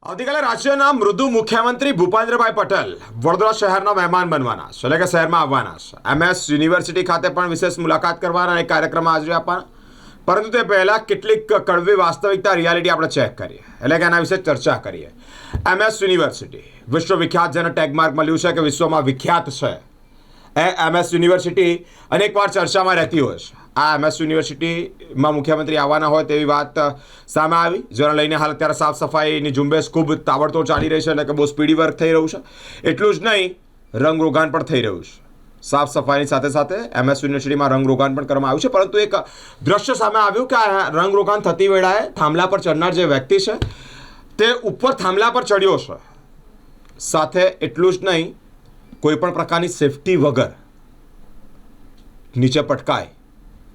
આવતીકાલે રાજ્યના મૃદુ મુખ્યમંત્રી ભૂપેન્દ્રભાઈ પટેલ વડોદરા શહેરના મહેમાન બનવાના છે, એટલે કે શહેરમાં આવવાના છે. MS યુનિવર્સિટી ખાતે પણ વિશેષ મુલાકાત કરવાના એક કાર્યક્રમમાં હાજરી આપવાના. પરંતુ તે પહેલાં કેટલીક કડવી વાસ્તવિકતા રિયાલિટી આપણે ચેક કરીએ, એટલે કે એના વિશે ચર્ચા કરીએ. MS યુનિવર્સિટી વિશ્વવિખ્યાત, જેને ટેગમાર્ક મળ્યું છે કે વિશ્વમાં વિખ્યાત છે. MS યુનિવર્સિટી અનેકવાર ચર્ચામાં રહેતી હોય છે. આ MS યુનિવર્સિટીમાં મુખ્યમંત્રી આવવાના હોય તેવી વાત સામે આવી, જેને લઈને હાલ અત્યારે સાફ સફાઈની ઝુંબેશ ખૂબ તાબડતોડ ચાલી રહી છે, એટલે કે બહુ સ્પીડી વર્ક થઈ રહ્યું છે. એટલું જ નહીં, રંગરોગાન પણ થઈ રહ્યું છે. સાફ સફાઈની સાથે સાથે MS યુનિવર્સિટીમાં રંગરોગાન પણ કરવામાં આવ્યું છે. પરંતુ એક દ્રશ્ય સામે આવ્યું કે આ રંગરોગાન થતી વેળાએ થાંભલા પર ચડનાર જે વ્યક્તિ છે તે ઉપર થાંભલા પર ચડ્યો છે. સાથે એટલું જ નહીં, કોઈ પણ પ્રકારની સેફટી વગર નીચે પટકાય.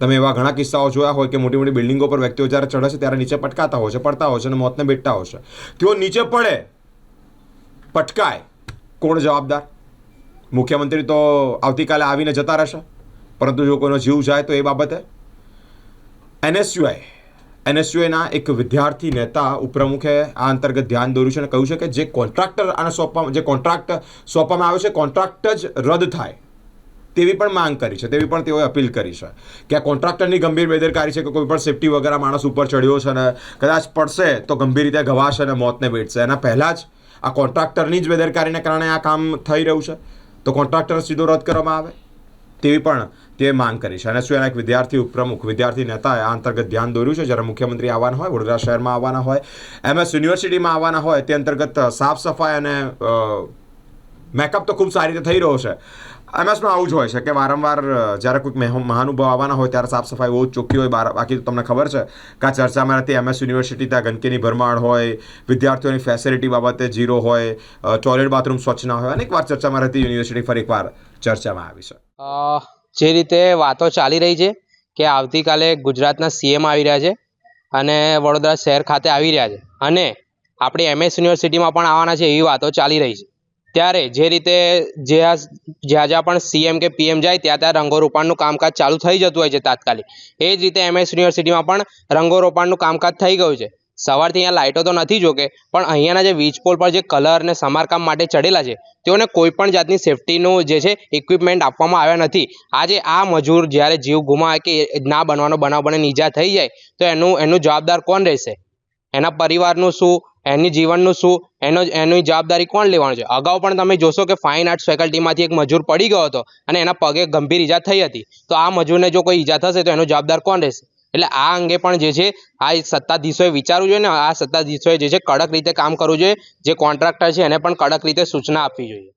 તમે એવા ઘણા કિસ્સાઓ જોયા હોય કે મોટી મોટી બિલ્ડિંગો પર વ્યક્તિઓ જ્યારે ચડે છે ત્યારે નીચે પટકાતા હોય છે, પડતા હોય છે અને મોતને ભેટતા હોય છે. તેઓ નીચે પડે, પટકાય, કોણ જવાબદાર? મુખ્યમંત્રી તો આવતીકાલે આવીને જતા રહેશે, પરંતુ જો કોઈનો જીવ જાય તો એ બાબતે NSUIના એક વિદ્યાર્થી નેતા ઉપપ્રમુખે આ અંતર્ગત ધ્યાન દોર્યું છે અને કહ્યું છે કે જે કોન્ટ્રાક્ટ સોંપવામાં આવ્યો છે, કોન્ટ્રાક્ટ જ રદ થાય તેવી પણ માંગ કરી છે. તેવી પણ તેઓએ અપીલ કરી છે કે આ કોન્ટ્રાક્ટરની ગંભીર બેદરકારી છે કે કોઈ પણ સેફટી વગર આ માણસ ઉપર ચડ્યો છે અને કદાચ પડશે તો ગંભીર રીતે ઘવાશે અને મોતને ભેટશે. એના પહેલાં જ આ કોન્ટ્રાક્ટરની જ બેદરકારીને કારણે આ કામ થઈ રહ્યું છે, તો કોન્ટ્રાક્ટર સીધો રદ કરવામાં આવે તેવી પણ તે માંગ કરી છે. NSUIના એક વિદ્યાર્થી નેતાએ આ અંતર્ગત ધ્યાન દોર્યું છે. જ્યારે મુખ્યમંત્રી આવવાના હોય, વડોદરા શહેરમાં આવવાના હોય, MS યુનિવર્સિટીમાં આવવાના હોય, તે અંતર્ગત સાફ સફાઈ અને મેકઅપ તો ખૂબ સારી રીતે થઈ રહ્યો છે. MSમાં આવું જ હોય છે કે વારંવાર જ્યારે કોઈક મહાનુભાવ આવવાના હોય ત્યારે સાફ સફાઈ બહુ જ ચોખ્ખી હોય. બાકી તો તમને ખબર છે કે આ ચર્ચામાં રહેતી MS યુનિવર્સિટી, ત્યાં ગંદકીની ભરમાર હોય, વિદ્યાર્થીઓની ફેસિલિટી બાબતે ઝીરો હોય, ટોયલેટ બાથરૂમ સ્વચ્છ ના હોય. અનેકવાર ચર્ચામાં રહેતી યુનિવર્સિટી ફરી એકવાર ચર્ચામાં આવી છે. જે રીતે વાતો ચાલી રહી છે કે આવતીકાલે ગુજરાતના CM આવી રહ્યા છે અને વડોદરા શહેર ખાતે આવી રહ્યા છે અને આપણી MS યુનિવર્સિટીમાં પણ આવવાના છે એવી વાતો ચાલી રહી છે. ત્યારે જે રીતે જ્યાં પણ CM કે PM જાય ત્યાં રંગોરોપાણનું કામકાજ ચાલુ થઈ જતું હોય છે તાત્કાલિક. એ જ રીતે MS યુનિવર્સિટીમાં પણ રંગોરોપાણનું કામકાજ થઈ ગયું છે. સવારથી અહીંયા લાઇટો તો નથી જોકે, પણ અહીંયાના જે વીજ પોલ પર જે કલર અને સમારકામ માટે ચડેલા છે તેઓને કોઈ પણ જાતની સેફટીનું જે છે ઇક્વિપમેન્ટ આપવામાં આવ્યા નથી. આજે આ મજૂર જ્યારે જીવ ગુમાવે કે ના બનવાનો બનાવ બને, ઈજા થઈ જાય તો એનું જવાબદાર કોણ રહેશે? એના પરિવારનું શું, એની જીવનનું શું, એની જવાબદારી કોણ લેવાનું છે? અગાઉ પણ તમે જોશો કે ફાઇન આર્ટ્સ ફેકલ્ટીમાંથી એક મજૂર પડી ગયો હતો અને એના પગે ગંભીર ઈજા થઈ હતી. તો આ મજૂરને જો કોઈ ઈજા થશે તો એનો જવાબદાર કોણ રહેશે? એટલે આ અંગે પણ જે છે આ સત્તાધીશોએ વિચારવું જોઈએ ને આ સત્તાધીશોએ જે છે કડક રીતે કામ કરવું જોઈએ. જે કોન્ટ્રાક્ટર છે એને પણ કડક રીતે સૂચના આપવી જોઈએ.